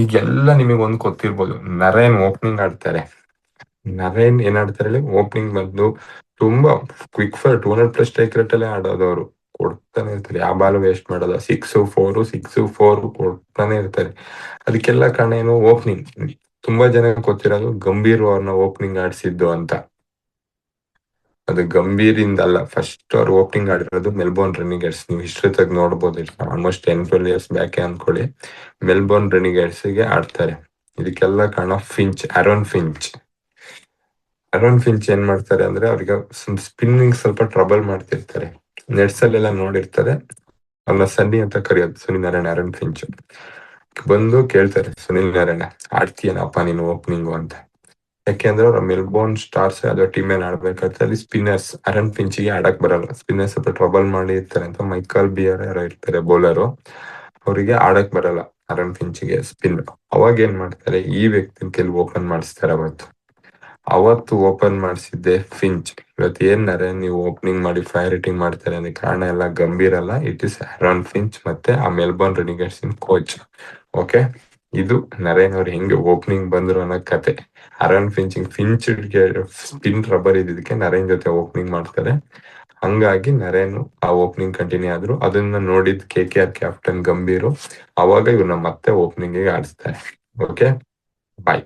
ಈಗೆಲ್ಲ ನಿಮಗೆ ಒಂದ್ ಗೊತ್ತಿರ್ಬೋದು, ನರೇನ್ ಓಪನಿಂಗ್ ಆಡ್ತಾರೆ. ನರೇನ್ ಏನ್ ಆಡ್ತಾರೆ ಹೇಳಿ, ಓಪನಿಂಗ್ ಬಂದು ತುಂಬಾ ಕ್ವಿಕ್ ಫೈರ್ 200+ ಸ್ಟ್ರೈಕ್ ರೇಟ್ ಅಲ್ಲೇ ಆಡೋದು. ಅವರು ಕೊಡ್ತಾನೆ ಇರ್ತಾರೆ, ಯಾವ ಬಾಲ್ ವೇಸ್ಟ್ ಮಾಡೋದು, 6-4 ಕೊಡ್ತಾನೆ ಇರ್ತಾರೆ. ಅದಕ್ಕೆಲ್ಲ ಕಾರಣ ಏನು, ಓಪನಿಂಗ್. ತುಂಬಾ ಜನ ಗೊತ್ತಿರೋದು ಗಂಭೀರ್ ಅವ್ರನ್ನ ಓಪನಿಂಗ್ ಆಡ್ಸಿದ್ದು ಅಂತ. ಅದು ಗಂಭೀರಿಂದ ಅಲ್ಲ, ಫಸ್ಟ್ ಅವ್ರು ಓಪನಿಂಗ್ ಆಡಿರೋದು ಮೆಲ್ಬೋರ್ನ್ ರೆನಿಗೇಟ್ಸ್. ನೀವು ಹಿಸ್ಟ್ರಿ ತೆಗೆದು ನೋಡ್ಬೋದು, ಆಲ್ಮೋಸ್ಟ್ 10-12 ಇಯರ್ಸ್ ಬ್ಯಾಕೆ ಅನ್ಕೊಳ್ಳಿ. ಮೆಲ್ಬೋರ್ನ್ ರೆನಿಗೇಟ್ಸ್ಗೆ ಆಡ್ತಾರೆ. ಇದಕ್ಕೆಲ್ಲ ಕಾರಣ ಆರೋನ್ ಫಿಂಚ್ ಏನ್ ಮಾಡ್ತಾರೆ ಅಂದ್ರೆ, ಅವ್ರಿಗೆ ಸ್ಪಿನ್ನಿಂಗ್ ಸ್ವಲ್ಪ ಟ್ರಬಲ್ ಮಾಡ್ತಿರ್ತಾರೆ. ನೆಟ್ಸ್ ಅಲ್ಲೆಲ್ಲ ನೋಡಿರ್ತಾರೆ. ಅವ್ರನ್ನ ಸನ್ನಿ ಅಂತ ಕರೆಯೋದು, ಸುನಿಲ್ ನಾರಾಯಣ್ ಆರೋನ್ ಫಿಂಚ್. ಬಂದು ಕೇಳ್ತಾರೆ, ಸುನಿಲ್ ನಾರಾಯಣ ಆಡ್ತೀಯನಪ್ಪ ನೀನು ಓಪನಿಂಗು ಅಂತ. ಯಾಕೆಂದ್ರೆ ಅವ್ರ ಮೆಲ್ಬೋರ್ನ್ ಸ್ಟಾರ್ಸ್ ಯಾವ್ದೋ ಟೀಮ್ ಮೇಲೆ ಆಡ್ಬೇಕಾದ್ರೆ ಅಲ್ಲಿ ಸ್ಪಿನ್ನರ್ಸ್ ಆರೋನ್ ಫಿಂಚ್ಗೆ ಆಡಕ್ ಬರಲ್ಲ. ಸ್ಪಿನ್ನರ್ಸ್ ಸ್ವಲ್ಪ ಟ್ರಬಲ್ ಮಾಡಿ ಇರ್ತಾರೆ ಅಂತ ಮೈಕಲ್ ಬಿಯರ್ ಯಾರೋ ಇರ್ತಾರೆ ಬೌಲರು, ಅವರಿಗೆ ಆಡಕ್ ಬರಲ್ಲ ಆರೋನ್ ಫಿಂಚ್ಗೆ ಸ್ಪಿನ್. ಅವಾಗ ಏನ್ ಮಾಡ್ತಾರೆ, ಈ ವ್ಯಕ್ತಿ ಕೆಲ್ ಓಪನ್ ಮಾಡಿಸ್ತಾರೆ. ಅವತ್ತು ಓಪನ್ ಮಾಡಿಸಿದ್ದೆ ಫಿಂಚ್. ಇವತ್ತು ಏನಾರೆ ನೀವು ಓಪನಿಂಗ್ ಮಾಡಿ ಫೈರ್ ರೇಟಿಂಗ್ ಮಾಡ್ತಾರೆ ಅಂದ್ರೆ ಕಾರಣ ಎಲ್ಲ ಗಂಭೀರ್ ಅಲ್ಲ, ಇಟ್ ಇಸ್ ಆರೋನ್ ಫಿಂಚ್ ಮತ್ತೆ ಆ ಮೆಲ್ಬೋರ್ನ್ ರೆನಿಗೇಟ್ಸ್ ಕೋಚ್. ಓಕೆ, ಇದು ನರೇನ್ ಅವ್ರು ಹೆಂಗೆ ಓಪನಿಂಗ್ ಬಂದ್ರು ಅನ್ನೋ ಕತೆ. ಆರೋನ್ ಫಿಂಚ್ಗೆ ಸ್ಪಿನ್ ರಬ್ಬರ್ ಇದ್ದಿದ್ದಕ್ಕೆ ನರೇನ್ ಜೊತೆ ಓಪನಿಂಗ್ ಮಾಡ್ತಾರೆ. ಹಂಗಾಗಿ ನರೇನ್ ಆ ಓಪನಿಂಗ್ ಕಂಟಿನ್ಯೂ ಆದ್ರು. ಅದನ್ನ ನೋಡಿದ್ KKR ಕ್ಯಾಪ್ಟನ್ ಗಂಭೀರು, ಅವಾಗ ಇವ್ರನ್ನ ಮತ್ತೆ ಓಪನಿಂಗ್ ಆಡಿಸ್ತಾರೆ. ಓಕೆ, ಬಾಯ್.